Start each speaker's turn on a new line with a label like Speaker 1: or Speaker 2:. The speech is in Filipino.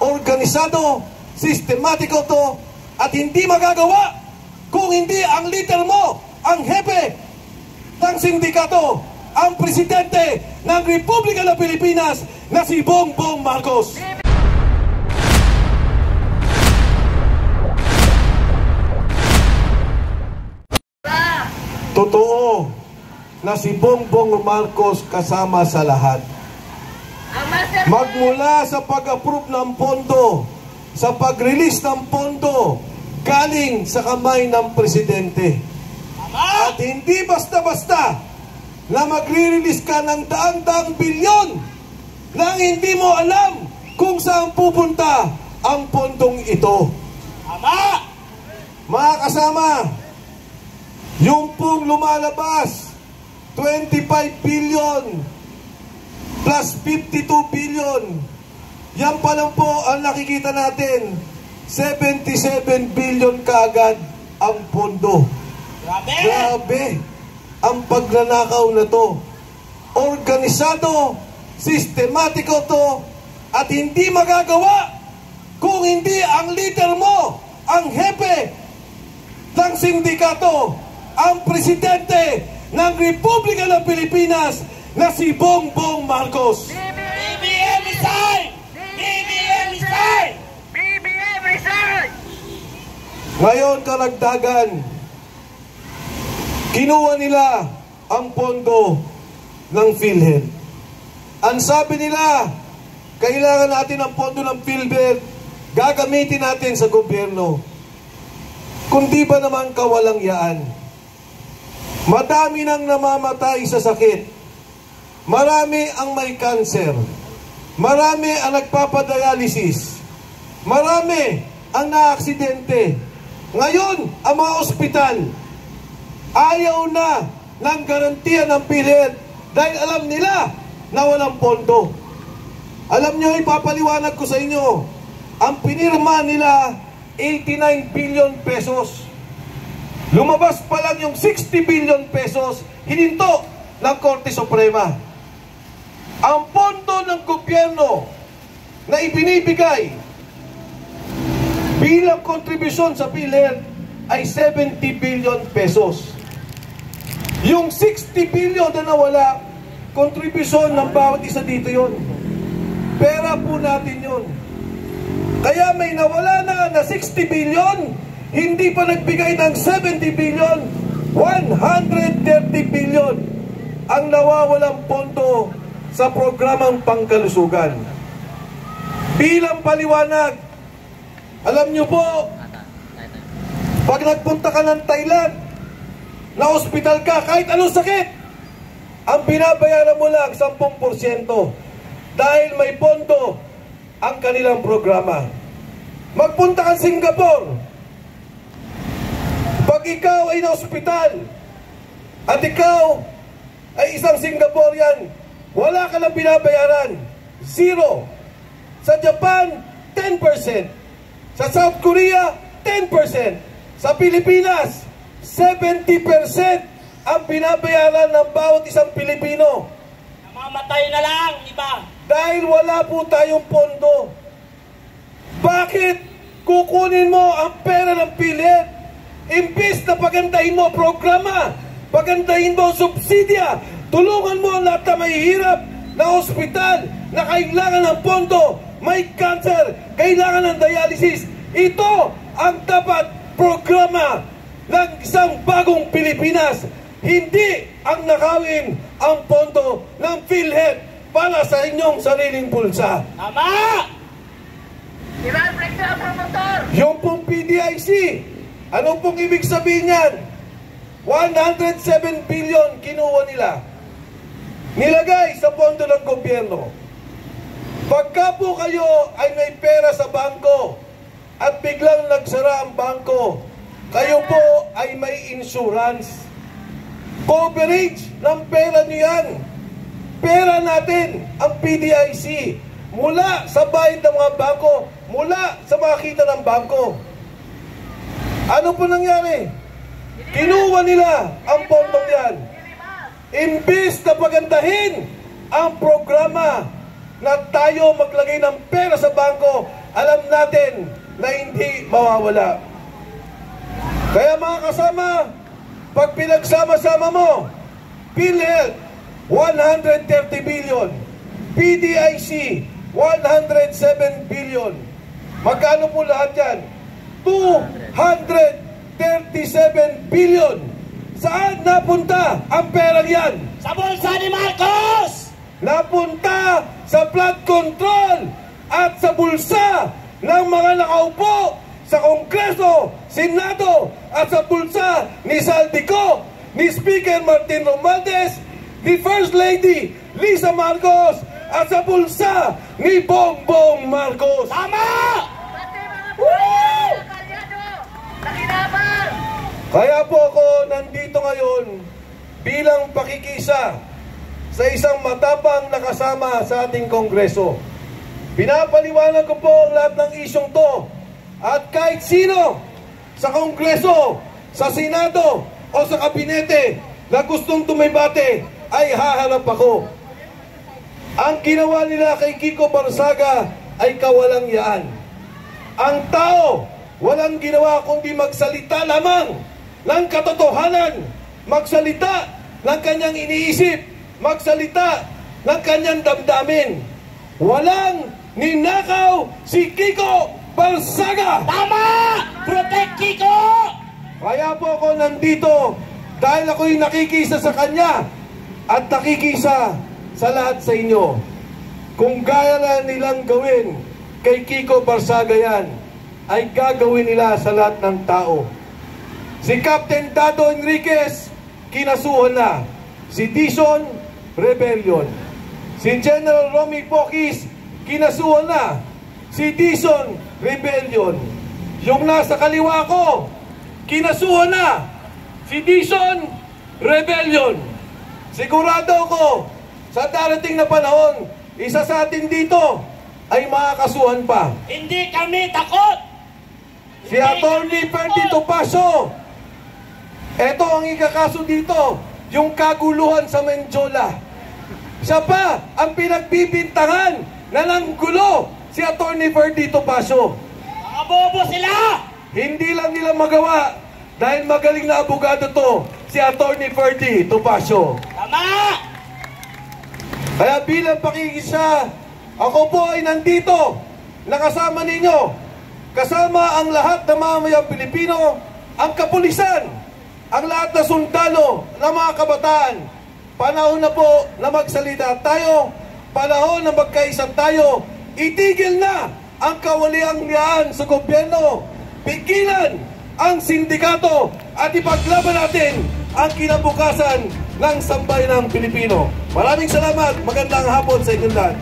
Speaker 1: organisado, sistematiko to, at hindi magagawa kung hindi ang leader mo, ang hepe ng sindikato, ang presidente ng Republika ng Pilipinas na si Bongbong Marcos. Totoo na si Bongbong Marcos kasama sa lahat. Magmula sa pag-approve ng pondo, sa pag-release ng pondo, galing sa kamay ng presidente. At hindi basta-basta na magre-release ka ng daang-daang bilyon nang hindi mo alam kung saan pupunta ang pondong ito. Mga kasama, yung pong lumalabas, 25 billion plus 52 billion, yan pa lang po ang nakikita natin, 77 billion kaagad ang pondo. Grabe ang pagnanakaw na to. Organisado, sistematiko to, at hindi magagawa kung hindi ang leader mo, ang hepe ng sindikato, ang presidente ng Republika ng Pilipinas na si Bongbong Marcos.
Speaker 2: BBM resign! BBM resign! BBM resign!
Speaker 1: Ngayon, karagdagan, kinuha nila ang pondo ng PhilHealth. Ang sabi nila, kailangan natin ang pondo ng PhilHealth, gagamitin natin sa gobyerno. Kundi ba naman kawalang-yaan? Madami nang namamatay sa sakit. Marami ang may cancer. Marami ang nagpapadialysis. Marami ang naaksidente. Ngayon, ang mga ospital, ayaw na ng garantiya ng PhilHealth dahil alam nila na walang pondo. Alam nyo, ipapaliwanag ko sa inyo, ang pinirma nila, 89 billion pesos. Lumabas pa lang yung 60 billion pesos, hininto ng Korte Suprema. Ang pondo ng gobyerno na ibinibigay bilang kontribusyon sa PhilHealth ay 70 billion pesos. Yung 60 billion na nawala, kontribusyon ng bawat isa dito yon. Pera po natin yon. Kaya may nawala na 60 billion, hindi pa nagbigay ng 70 billion, 130 billion ang nawawalang pondo sa programang pangkalusugan. Bilang paliwanag, alam nyo po, pag nagpunta ka ng Thailand, na ospital ka, kahit anong sakit, ang binabayaran mo lang 10% dahil may pondo ang kanilang programa. Magpunta ka Singapore, pag ikaw ay na-ospital at ikaw ay isang Singaporean, wala ka lang binabayaran. 0. Sa Japan, 10%. Sa South Korea, 10%. Sa Pilipinas, 70% ang binabayaran ng bawat isang Pilipino.
Speaker 2: Namamatay na lang, iba.
Speaker 1: Dahil wala po tayong pondo. Bakit kukunin mo ang pera ng PhilHealth? Imbis na pagandahin mo programa, pagandahin mo subsidya, tulungan mo ang lahat na mahihirap na ospital, na kailangan ng pondo, may cancer, kailangan ng dialysis. Ito ang dapat programa ng isang bagong Pilipinas. Hindi ang nakawin ang pondo ng PhilHealth para sa inyong sariling bulsa.
Speaker 2: Tama! Ilan breakthrough ang promotor?
Speaker 1: Yung pong PDIC, anong pong ibig sabihin yan? 107 billion kinuha nila. Nilagay sa pondo ng gobyerno. Pagka po kayo ay may pera sa bangko at biglang nagsara ang bangko, kayo po ay may insurance. Coverage ng pera niyo yan. Pera natin, ang PDIC, mula sa bayad ng mga bangko, mula sa mga kita ng bangko. Ano po nangyari? Kinuha nila ang pondong yan. Imbis na pagandahin ang programa na tayo maglagay ng pera sa bangko, alam natin na hindi mawawala. Kaya mga kasama, pag pinagsama-sama mo, PhilHealth, 130 billion, PDIC, 107 billion. Magkano po lahat yan? 237 billion. Saan napunta ang perang yan?
Speaker 2: Sa bulsa ni Marcos!
Speaker 1: Napunta sa flood control at sa bulsa ng mga nakaupo sa Kongreso, Senado at sa bulsa ni Saldico, ni Speaker Martin Romualdez, ni First Lady Lisa Marcos at sa bulsa ni Bongbong Marcos.
Speaker 2: Tama!
Speaker 1: Kaya po ako nandito ngayon bilang pakikisa sa isang matapang na kasama sa ating Kongreso. Pinapaliwanag ko po ang lahat ng isyong to at kahit sino sa Kongreso, sa Senado o sa Kabinete na gustong tumibate ay haharap ako. Ang ginawa nila kay Kiko Barsaga ay kawalang-yaan. Ang tao walang ginawa kundi magsalita lamang ng katotohanan, magsalita ng kanyang iniisip, magsalita ng kanyang damdamin. Walang ninakaw si Kiko Barsaga!
Speaker 2: Tama! Protect Kiko!
Speaker 1: Kaya po ako nandito dahil ako'y nakikisa sa kanya at nakikisa sa lahat sa inyo. Kung gaya na nilang gawin kay Kiko Barsaga yan, ay gagawin nila sa lahat ng tao. Si Captain Dado Enriquez, kinasuhan na. Si Dizon, rebellion. Si General Romy Poquis, kinasuhan na. Si Dizon, rebellion. Yung nasa kaliwa ko, kinasuhan na. Si Dizon, rebellion. Sigurado ko, sa darating na panahon, isa sa atin dito ay makakasuhan pa.
Speaker 2: Hindi kami takot!
Speaker 1: Si Atty. Ferdy Topacio, eto ang ikakaso dito, yung kaguluhan sa Menjola. Siya pa ang pinagbibintangan na nanggulo, si Atty. Ferdy Topacio.
Speaker 2: Mga bobo sila!
Speaker 1: Hindi lang nila magawa dahil magaling na abogado to, si Atty. Ferdy Topacio.
Speaker 2: Tama!
Speaker 1: Kaya bilang pakikisa, ako po ay nandito, nakasama ninyo, kasama ang lahat ng mamamayang Pilipino, ang kapulisan, ang lahat na sundalo ng mga kabataan. Panahon na po na magsalita tayo, panahon na magkaisa tayo, itigil na ang kawaliang-lian sa gobyerno, pigilan ang sindikato at ipaglaban natin ang kinabukasan ng sambayanang Pilipino. Maraming salamat, magandang hapon sa inyong lahat.